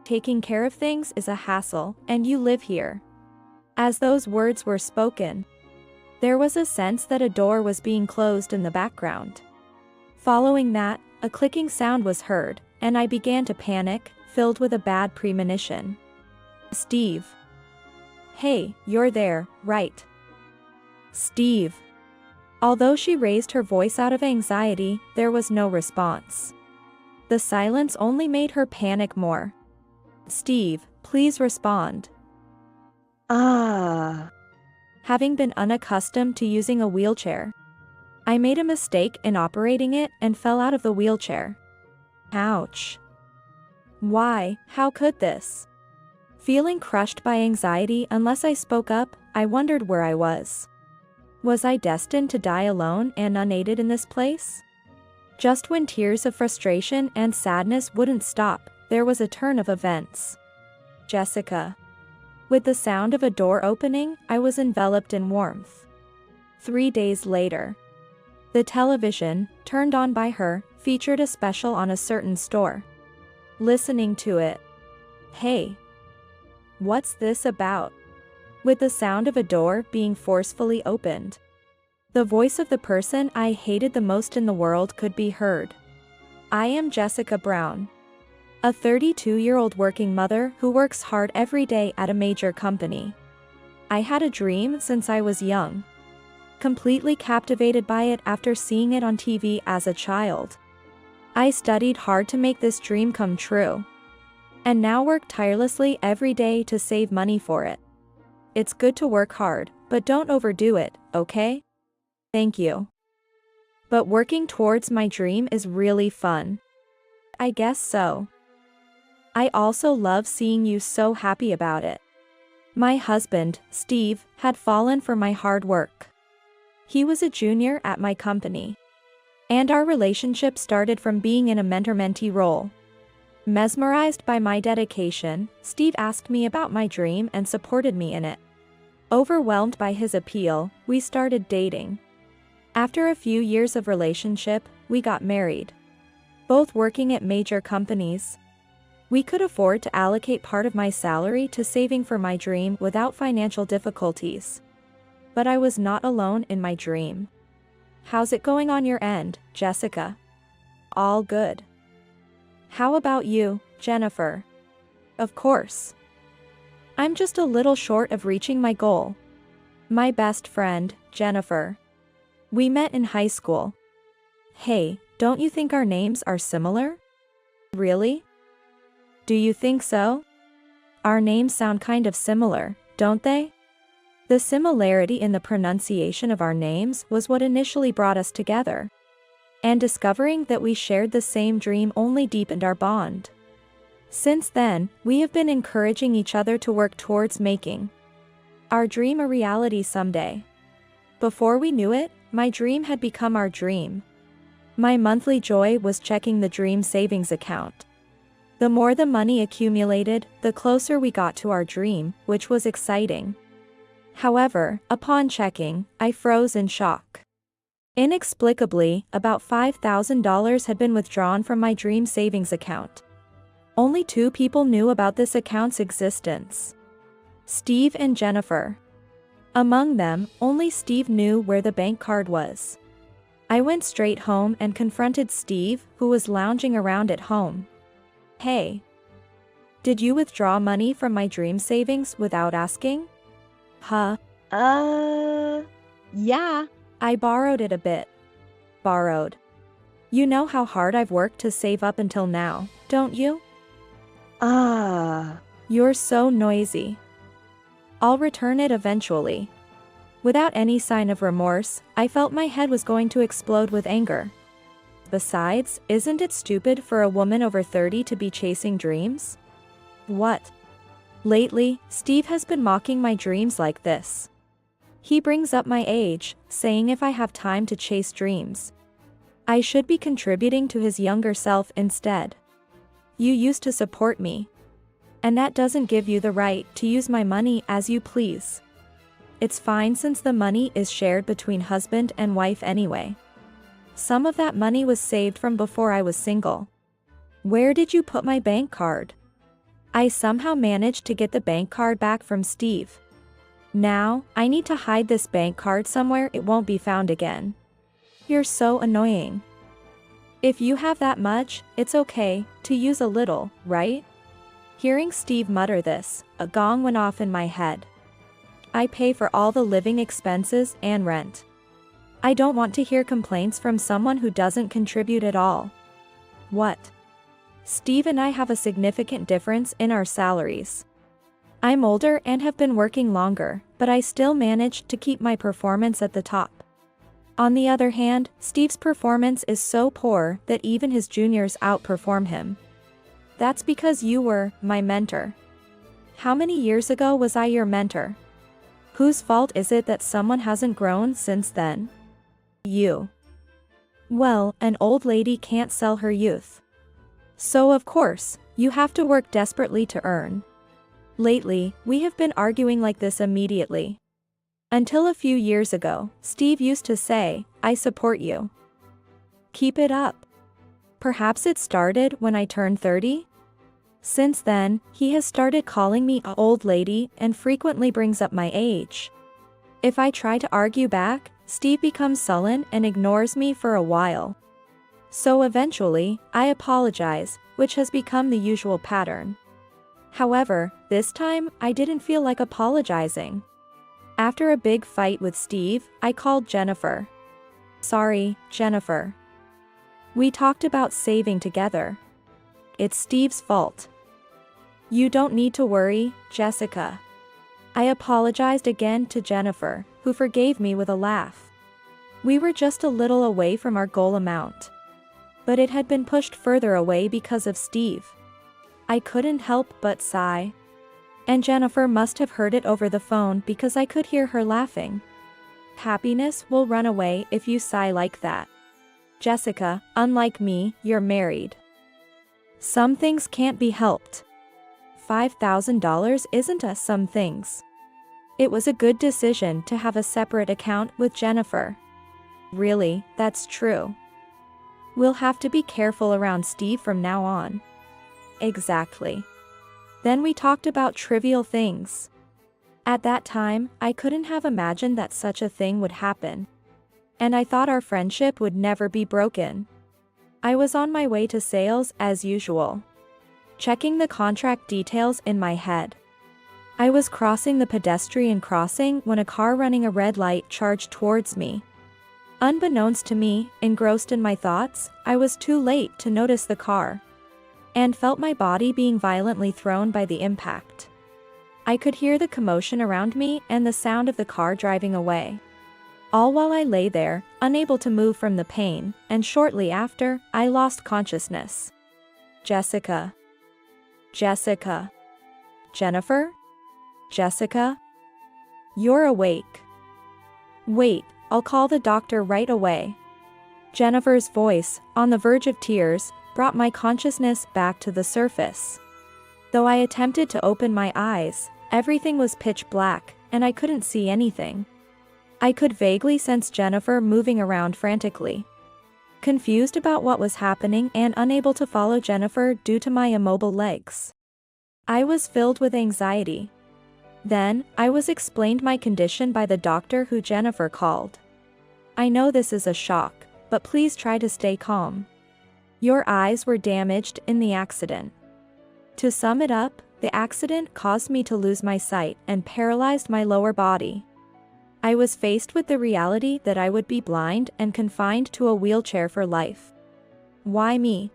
Taking care of things is a hassle, and you live here." As those words were spoken, there was a sense that a door was being closed in the background. Following that, a clicking sound was heard, and I began to panic, filled with a bad premonition. "Steve. Hey, you're there, right?" "Steve." Although she raised her voice out of anxiety, there was no response. The silence only made her panic more. "Steve, please respond." Having been unaccustomed to using a wheelchair, I made a mistake in operating it and fell out of the wheelchair. Ouch. Why, how could this? Feeling crushed by anxiety unless I spoke up, I wondered where I was. Was I destined to die alone and unaided in this place? Just when tears of frustration and sadness wouldn't stop, there was a turn of events. Jessica. With the sound of a door opening, I was enveloped in warmth. 3 days later, the television, turned on by her, featured a special on a certain store. Listening to it. "Hey. What's this about?" With the sound of a door being forcefully opened, the voice of the person I hated the most in the world could be heard. "I am Jessica Brown, a 32-year-old working mother who works hard every day at a major company. I had a dream since I was young. Completely captivated by it after seeing it on TV as a child. I studied hard to make this dream come true, and now work tirelessly every day to save money for it. It's good to work hard, but don't overdo it, okay? Thank you. But working towards my dream is really fun." "I guess so. I also love seeing you so happy about it." My husband, Steve, had fallen for my hard work. He was a junior at my company, and our relationship started from being in a mentor-mentee role. Mesmerized by my dedication, Steve asked me about my dream and supported me in it. Overwhelmed by his appeal, we started dating. After a few years of relationship, we got married. Both working at major companies, we could afford to allocate part of my salary to saving for my dream without financial difficulties. But I was not alone in my dream. "How's it going on your end, Jessica?" "All good. How about you, Jennifer?" "Of course. I'm just a little short of reaching my goal." "My best friend, Jennifer. We met in high school." "Hey, don't you think our names are similar?" "Really? Do you think so? Our names sound kind of similar, don't they?" The similarity in the pronunciation of our names was what initially brought us together, and discovering that we shared the same dream only deepened our bond. Since then, we have been encouraging each other to work towards making our dream a reality someday. Before we knew it, my dream had become our dream. My monthly joy was checking the dream savings account. The more the money accumulated, the closer we got to our dream, which was exciting. However, upon checking, I froze in shock. Inexplicably, about $5,000 had been withdrawn from my dream savings account. Only 2 people knew about this account's existence: Steve and Jennifer. Among them, only Steve knew where the bank card was. I went straight home and confronted Steve, who was lounging around at home. "Hey. Did you withdraw money from my dream savings without asking?" "Huh? Yeah. I borrowed it a bit." "Borrowed? You know how hard I've worked to save up until now, don't you?" You're so noisy." "I'll return it eventually." Without any sign of remorse, I felt my head was going to explode with anger. Besides, isn't it stupid for a woman over 30 to be chasing dreams? What? Lately, Steve has been mocking my dreams like this. He brings up my age, saying if I have time to chase dreams, I should be contributing to his younger self instead. "You used to support me, and that doesn't give you the right to use my money as you please. It's fine since the money is shared between husband and wife anyway. Some of that money was saved from before I was single." "Where did you put my bank card?" I somehow managed to get the bank card back from Steve. Now, I need to hide this bank card somewhere it won't be found again. You're so annoying. If you have that much, it's okay to use a little, right? Hearing Steve mutter this, a gong went off in my head. I pay for all the living expenses and rent. I don't want to hear complaints from someone who doesn't contribute at all. What? Steve and I have a significant difference in our salaries. I'm older and have been working longer, but I still managed to keep my performance at the top. On the other hand, Steve's performance is so poor that even his juniors outperform him. That's because you were my mentor. How many years ago was I your mentor? Whose fault is it that someone hasn't grown since then? You. Well, an old lady can't sell her youth. So of course, you have to work desperately to earn. Lately, we have been arguing like this immediately. Until a few years ago, Steve used to say, "I support you. Keep it up." Perhaps it started when I turned 30? Since then, he has started calling me an old lady and frequently brings up my age. If I try to argue back, Steve becomes sullen and ignores me for a while. So eventually, I apologize, which has become the usual pattern. However, this time, I didn't feel like apologizing. After a big fight with Steve, I called Jennifer. Sorry, Jennifer. We talked about saving together. It's Steve's fault. You don't need to worry, Jessica. I apologized again to Jennifer, who forgave me with a laugh. We were just a little away from our goal amount. But it had been pushed further away because of Steve. I couldn't help but sigh. And Jennifer must have heard it over the phone because I could hear her laughing. Happiness will run away if you sigh like that. Jessica, unlike me, you're married. Some things can't be helped. $5,000 isn't a some things. It was a good decision to have a separate account with Jennifer. Really, that's true. We'll have to be careful around Steve from now on. Exactly. Then we talked about trivial things. At that time, I couldn't have imagined that such a thing would happen. And I thought our friendship would never be broken. I was on my way to sales as usual, checking the contract details in my head. I was crossing the pedestrian crossing when a car running a red light charged towards me. Unbeknownst to me, engrossed in my thoughts, I was too late to notice the car, and felt my body being violently thrown by the impact. I could hear the commotion around me and the sound of the car driving away. All while I lay there, unable to move from the pain, and shortly after, I lost consciousness. Jessica. Jessica. Jennifer? Jessica? You're awake. Wait, I'll call the doctor right away. Jennifer's voice, on the verge of tears, brought my consciousness back to the surface. Though I attempted to open my eyes, everything was pitch black, and I couldn't see anything. I could vaguely sense Jennifer moving around frantically. Confused about what was happening and unable to follow Jennifer due to my immobile legs. I was filled with anxiety. Then, I was explained my condition by the doctor who Jennifer called. I know this is a shock, but please try to stay calm. Your eyes were damaged in the accident. To sum it up, the accident caused me to lose my sight and paralyzed my lower body. I was faced with the reality that I would be blind and confined to a wheelchair for life. Why me?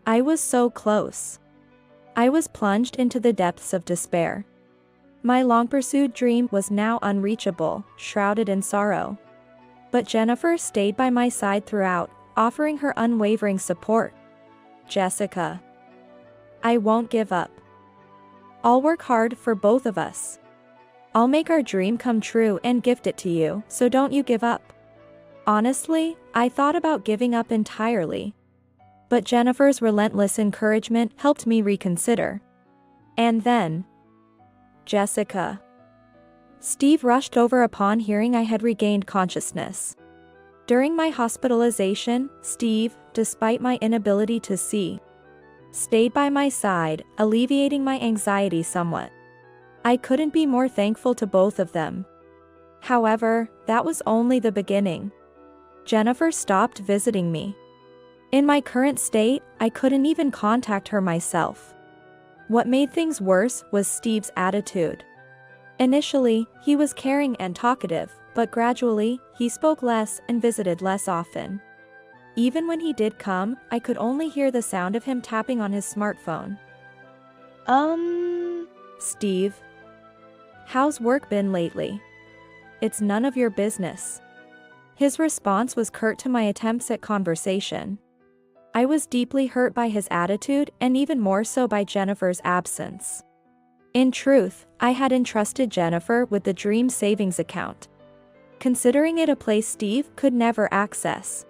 I was so close. I was plunged into the depths of despair. My long-pursued dream was now unreachable, shrouded in sorrow. But Jennifer stayed by my side throughout, offering her unwavering support. Jessica. I won't give up. I'll work hard for both of us. I'll make our dream come true and gift it to you, so don't you give up. Honestly, I thought about giving up entirely. But Jennifer's relentless encouragement helped me reconsider. And then, Jessica. Steve rushed over upon hearing I had regained consciousness. During my hospitalization, Steve, despite my inability to see, stayed by my side, alleviating my anxiety somewhat. I couldn't be more thankful to both of them. However, that was only the beginning. Jennifer stopped visiting me. In my current state, I couldn't even contact her myself. What made things worse was Steve's attitude. Initially, he was caring and talkative, but gradually, he spoke less and visited less often. Even when he did come, I could only hear the sound of him tapping on his smartphone. Steve. How's work been lately? It's none of your business. His response was curt to my attempts at conversation. I was deeply hurt by his attitude and even more so by Jennifer's absence. In truth, I had entrusted Jennifer with the Dream savings account, considering it a place Steve could never access.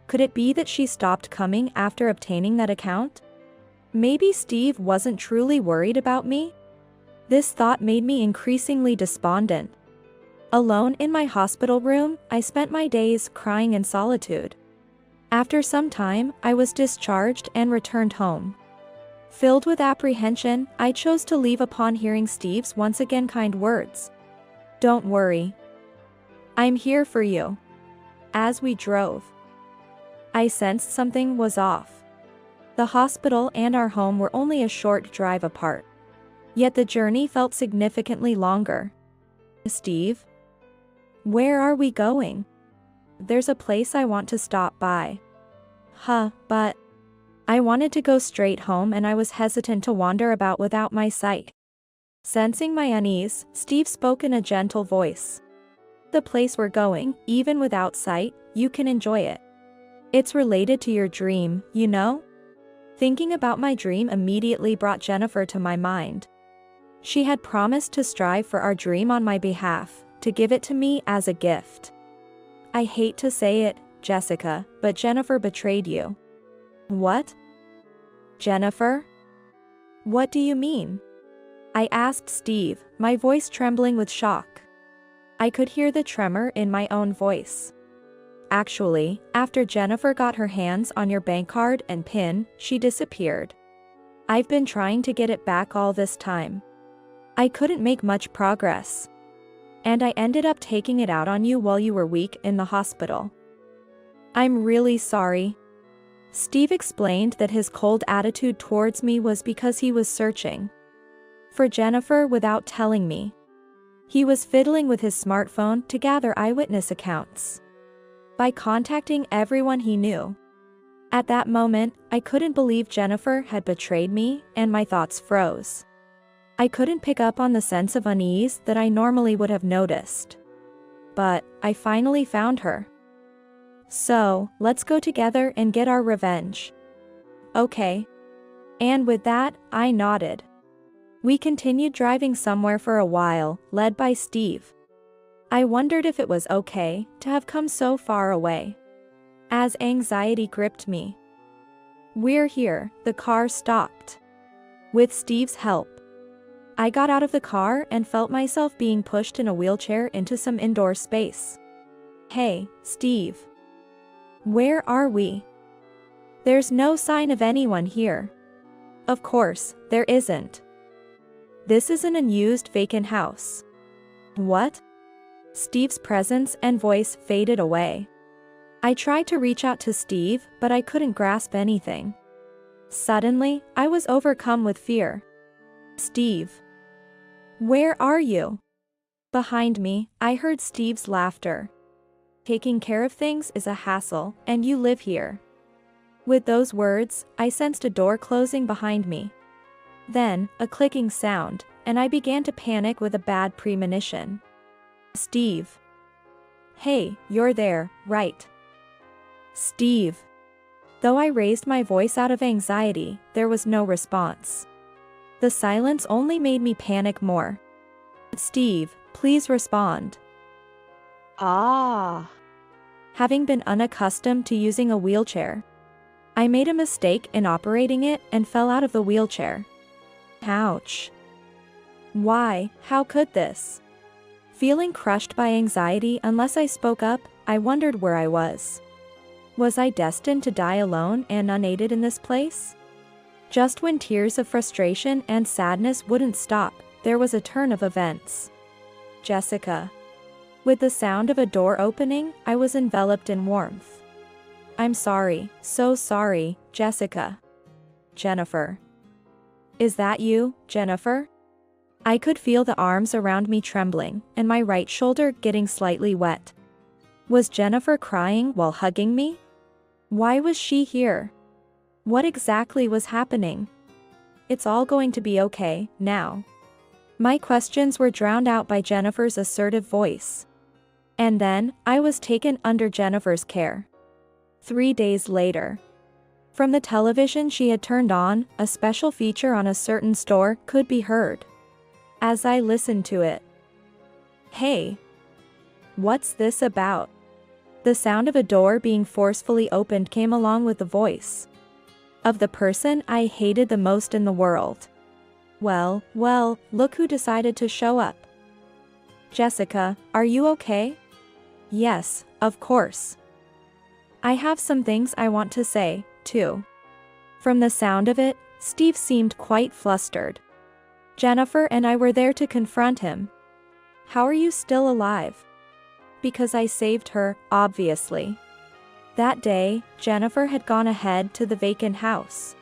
Could it be that she stopped coming after obtaining that account? Maybe Steve wasn't truly worried about me? This thought made me increasingly despondent. Alone in my hospital room, I spent my days crying in solitude. After some time, I was discharged and returned home. Filled with apprehension, I chose to leave upon hearing Steve's once again kind words. "Don't worry. I'm here for you." As we drove, I sensed something was off. The hospital and our home were only a short drive apart. Yet the journey felt significantly longer. "Steve? Where are we going?" "There's a place I want to stop by." But I wanted to go straight home and I was hesitant to wander about without my sight. Sensing my unease, Steve spoke in a gentle voice. "The place we're going, even without sight, you can enjoy it. It's related to your dream, you know?" Thinking about my dream immediately brought Jennifer to my mind. She had promised to strive for our dream on my behalf, to give it to me as a gift. I hate to say it, Jessica, but Jennifer betrayed you. What? Jennifer? What do you mean? I asked Steve, my voice trembling with shock. I could hear the tremor in my own voice. Actually, after Jennifer got her hands on your bank card and PIN, she disappeared. I've been trying to get it back all this time. I couldn't make much progress. And I ended up taking it out on you while you were weak in the hospital. I'm really sorry. Steve explained that his cold attitude towards me was because he was searching for Jennifer without telling me. He was fiddling with his smartphone to gather eyewitness accounts by contacting everyone he knew. At that moment, I couldn't believe Jennifer had betrayed me, and my thoughts froze. I couldn't pick up on the sense of unease that I normally would have noticed. But I finally found her. So, let's go together and get our revenge. Okay. And with that, I nodded. We continued driving somewhere for a while, led by Steve. I wondered if it was okay to have come so far away, as anxiety gripped me. We're here, the car stopped. With Steve's help, I got out of the car and felt myself being pushed in a wheelchair into some indoor space. Hey, Steve. Where are we? There's no sign of anyone here. Of course, there isn't. This is an unused vacant house. What? Steve's presence and voice faded away. I tried to reach out to Steve, but I couldn't grasp anything. Suddenly, I was overcome with fear. Steve. Where are you? Behind me, I heard Steve's laughter. Taking care of things is a hassle, and you live here. With those words, I sensed a door closing behind me. Then, a clicking sound, and I began to panic with a bad premonition. Steve. Hey, you're there, right? Steve. Though I raised my voice out of anxiety, there was no response. The silence only made me panic more. Steve, please respond. Having been unaccustomed to using a wheelchair, I made a mistake in operating it and fell out of the wheelchair. Ouch. Why, how could this? Feeling crushed by anxiety unless I spoke up, I wondered where I was. Was I destined to die alone and unaided in this place? Just when tears of frustration and sadness wouldn't stop, there was a turn of events. Jessica. With the sound of a door opening, I was enveloped in warmth. I'm sorry, so sorry, Jessica. Jennifer. Is that you, Jennifer? I could feel the arms around me trembling, and my right shoulder getting slightly wet. Was Jennifer crying while hugging me? Why was she here? What exactly was happening? It's all going to be okay, now. My questions were drowned out by Jennifer's assertive voice. And then, I was taken under Jennifer's care. 3 days later. From the television she had turned on, a special feature on a certain store could be heard. As I listened to it. Hey. What's this about? The sound of a door being forcefully opened came along with the voice of the person I hated the most in the world. Well, look who decided to show up. Jessica, are you okay? Yes, of course. I have some things I want to say, too. From the sound of it, Steve seemed quite flustered. Jennifer and I were there to confront him. How are you still alive? Because I saved her, obviously. That day, Jennifer had gone ahead to the vacant house,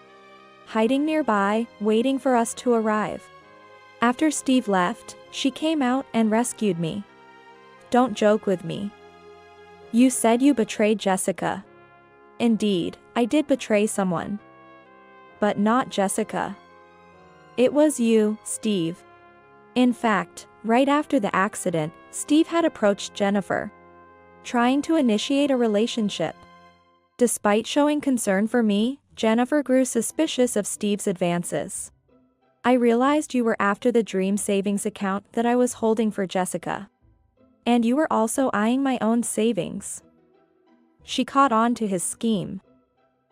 hiding nearby, waiting for us to arrive. After Steve left, she came out and rescued me. Don't joke with me. You said you betrayed Jessica. Indeed, I did betray someone. But not Jessica. It was you, Steve. In fact, right after the accident, Steve had approached Jennifer, trying to initiate a relationship. Despite showing concern for me, Jennifer grew suspicious of Steve's advances. I realized you were after the dream savings account that I was holding for Jessica. And you were also eyeing my own savings. She caught on to his scheme.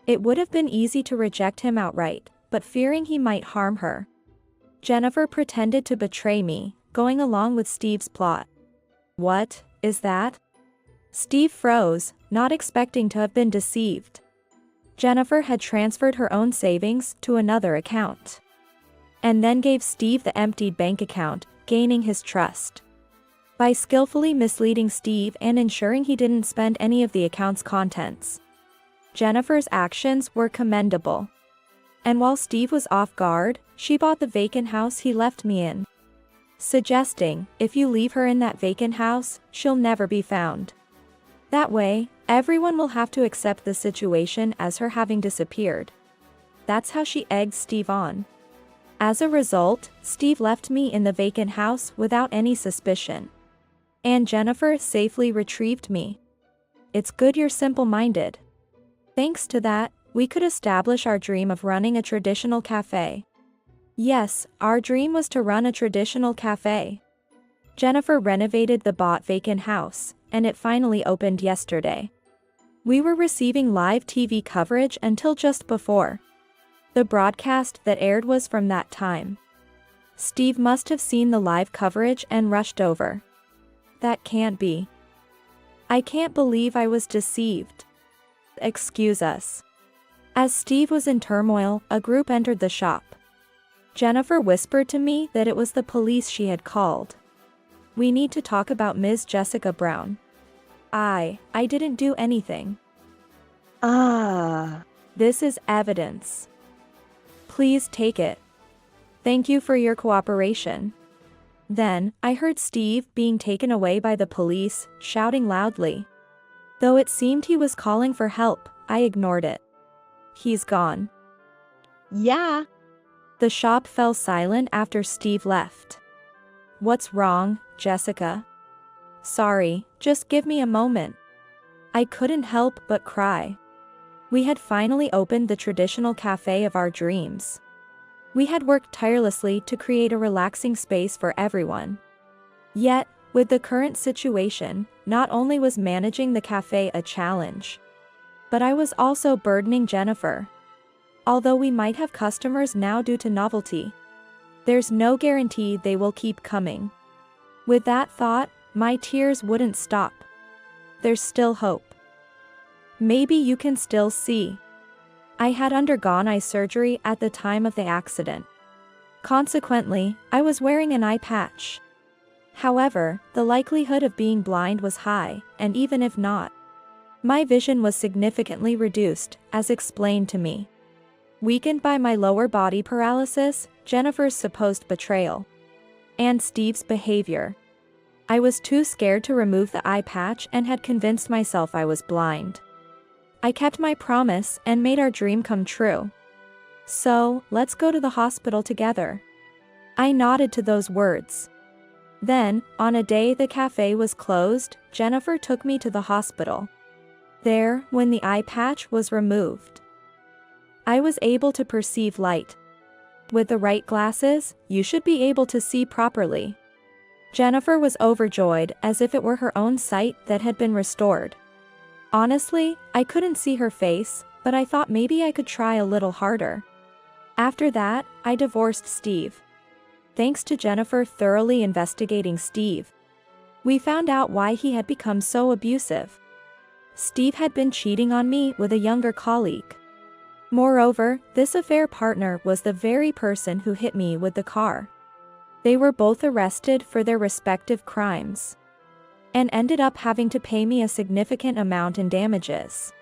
It would have been easy to reject him outright, but fearing he might harm her, Jennifer pretended to betray me, going along with Steve's plot. What is that? Steve froze, not expecting to have been deceived. Jennifer had transferred her own savings to another account, and then gave Steve the emptied bank account, gaining his trust. By skillfully misleading Steve and ensuring he didn't spend any of the account's contents, Jennifer's actions were commendable. And while Steve was off guard, she bought the vacant house he left me in, suggesting, if you leave her in that vacant house, she'll never be found. That way, everyone will have to accept the situation as her having disappeared. That's how she egged Steve on. As a result, Steve left me in the vacant house without any suspicion. And Jennifer safely retrieved me. It's good you're simple-minded. Thanks to that, we could establish our dream of running a traditional cafe. Yes, our dream was to run a traditional cafe. Jennifer renovated the bought vacant house, and it finally opened yesterday. We were receiving live TV coverage until just before. The broadcast that aired was from that time. Steve must have seen the live coverage and rushed over. That can't be. I can't believe I was deceived. Excuse us. As Steve was in turmoil, a group entered the shop. Jennifer whispered to me that it was the police she had called. We need to talk about Ms. Jessica Brown. I didn't do anything. This is evidence. Please take it. Thank you for your cooperation. Then, I heard Steve being taken away by the police, shouting loudly. Though it seemed he was calling for help, I ignored it. He's gone. Yeah. The shop fell silent after Steve left. What's wrong, Jessica? Sorry, just give me a moment. I couldn't help but cry. We had finally opened the traditional cafe of our dreams. We had worked tirelessly to create a relaxing space for everyone. Yet, with the current situation, not only was managing the cafe a challenge, but I was also burdening Jennifer. Although we might have customers now due to novelty, there's no guarantee they will keep coming. With that thought, my tears wouldn't stop. There's still hope. Maybe you can still see. I had undergone eye surgery at the time of the accident. Consequently, I was wearing an eye patch. However, the likelihood of being blind was high, and even if not, my vision was significantly reduced, as explained to me. Weakened by my lower body paralysis, Jennifer's supposed betrayal, and Steve's behavior, I was too scared to remove the eye patch and had convinced myself I was blind. I kept my promise and made our dream come true. So, let's go to the hospital together. I nodded to those words. Then, on a day the cafe was closed, Jennifer took me to the hospital. There, when the eye patch was removed, I was able to perceive light. With the right glasses, you should be able to see properly. Jennifer was overjoyed as if it were her own sight that had been restored. Honestly, I couldn't see her face, but I thought maybe I could try a little harder. After that, I divorced Steve. Thanks to Jennifer thoroughly investigating Steve, we found out why he had become so abusive. Steve had been cheating on me with a younger colleague. Moreover, this affair partner was the very person who hit me with the car. They were both arrested for their respective crimes, and ended up having to pay me a significant amount in damages.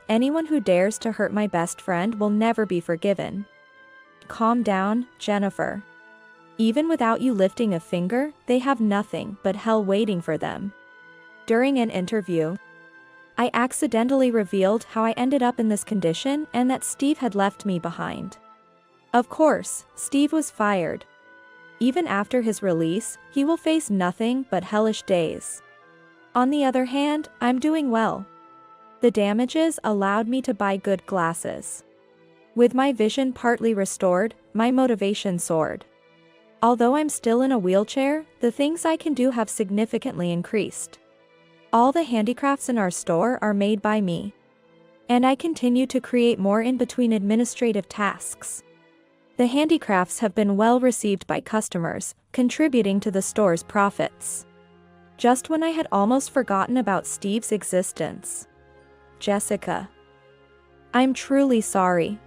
Anyone who dares to hurt my best friend will never be forgiven. Calm down, Jennifer. Even without you lifting a finger, they have nothing but hell waiting for them. During an interview, I accidentally revealed how I ended up in this condition and that Steve had left me behind. Of course, Steve was fired. Even after his release, he will face nothing but hellish days. On the other hand, I'm doing well. The damages allowed me to buy good glasses. With my vision partly restored, my motivation soared. Although I'm still in a wheelchair, the things I can do have significantly increased. All the handicrafts in our store are made by me, and I continue to create more in between administrative tasks. The handicrafts have been well received by customers, contributing to the store's profits. Just when I had almost forgotten about Steve's existence. Jessica. I'm truly sorry.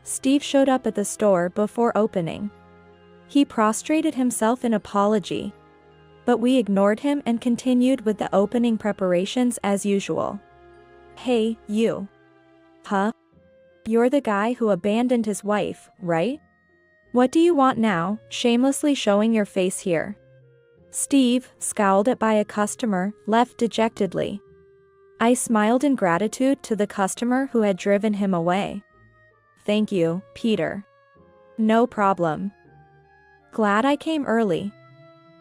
Steve showed up at the store before opening. He prostrated himself in apology, but we ignored him and continued with the opening preparations as usual. Hey, you. Huh? You're the guy who abandoned his wife, right? What do you want now, shamelessly showing your face here? Steve, scowled at by a customer, left dejectedly. I smiled in gratitude to the customer who had driven him away. Thank you, Peter. No problem. Glad I came early.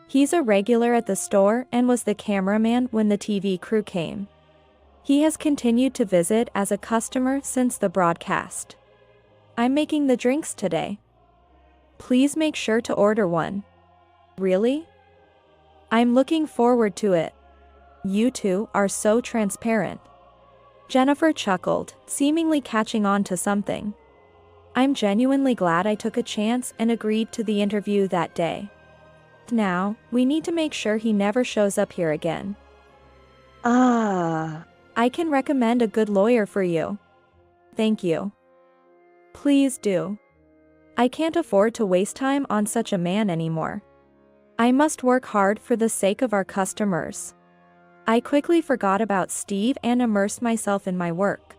He's a regular at the store and was the cameraman when the TV crew came. He has continued to visit as a customer since the broadcast. I'm making the drinks today. Please make sure to order one. Really? I'm looking forward to it. You two are so transparent. Jennifer chuckled, seemingly catching on to something. I'm genuinely glad I took a chance and agreed to the interview that day. Now, we need to make sure he never shows up here again. I can recommend a good lawyer for you. Thank you. Please do. I can't afford to waste time on such a man anymore. I must work hard for the sake of our customers. I quickly forgot about Steve and immersed myself in my work,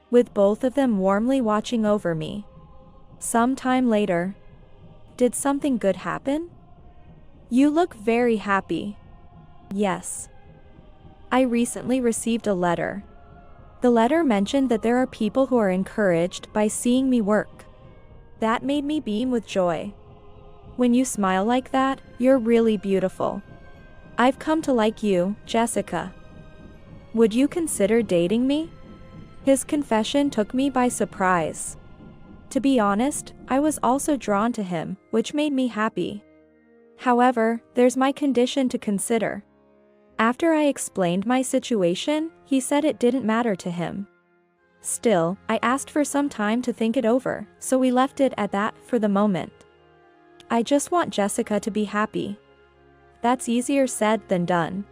with both of them warmly watching over me. Some time later. Did something good happen? You look very happy. Yes. I recently received a letter. The letter mentioned that there are people who are encouraged by seeing me work. That made me beam with joy. When you smile like that, you're really beautiful. I've come to like you, Jessica. Would you consider dating me? His confession took me by surprise. To be honest, I was also drawn to him, which made me happy. However, there's my condition to consider. After I explained my situation, he said it didn't matter to him. Still, I asked for some time to think it over, so we left it at that for the moment. I just want Jessica to be happy. That's easier said than done.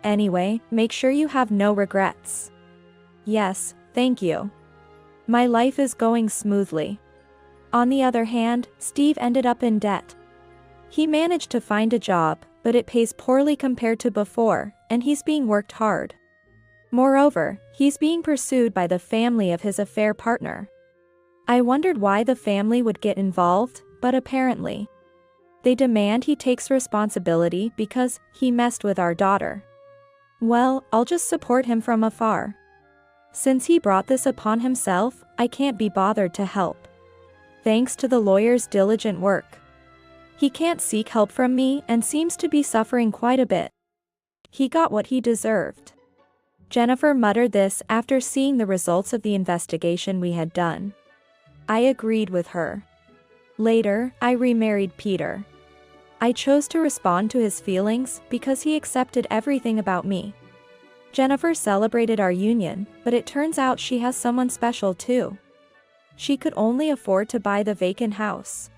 Anyway, make sure you have no regrets. Yes, thank you. My life is going smoothly. On the other hand, Steve ended up in debt. He managed to find a job, but it pays poorly compared to before, and he's being worked hard. Moreover, he's being pursued by the family of his affair partner. I wondered why the family would get involved, but apparently, they demand he takes responsibility because he messed with our daughter. Well, I'll just support him from afar. Since he brought this upon himself, I can't be bothered to help. Thanks to the lawyer's diligent work. He can't seek help from me and seems to be suffering quite a bit. He got what he deserved. Jennifer muttered this after seeing the results of the investigation we had done. I agreed with her. Later, I remarried Peter. I chose to respond to his feelings because he accepted everything about me. Jennifer celebrated our union, but it turns out she has someone special too. She could only afford to buy the vacant house.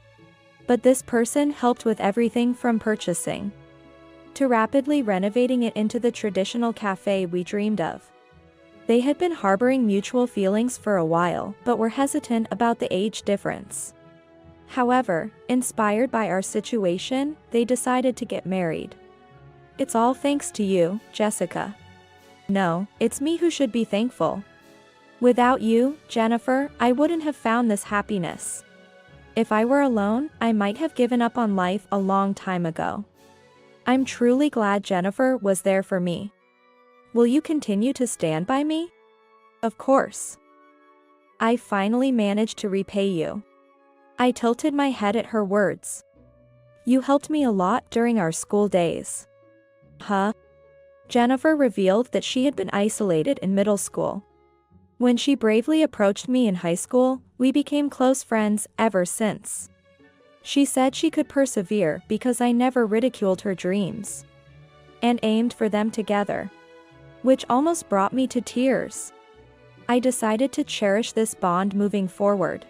But this person helped with everything from purchasing to rapidly renovating it into the traditional cafe we dreamed of. They had been harboring mutual feelings for a while, but were hesitant about the age difference. However, inspired by our situation, they decided to get married. It's all thanks to you, Jessica. No, it's me who should be thankful. Without you, Jennifer, I wouldn't have found this happiness. If I were alone, I might have given up on life a long time ago. I'm truly glad Jennifer was there for me. Will you continue to stand by me? Of course. I finally managed to repay you. I tilted my head at her words. You helped me a lot during our school days. Huh? Jennifer revealed that she had been isolated in middle school. When she bravely approached me in high school, we became close friends ever since. She said she could persevere because I never ridiculed her dreams and aimed for them together, which almost brought me to tears. I decided to cherish this bond moving forward.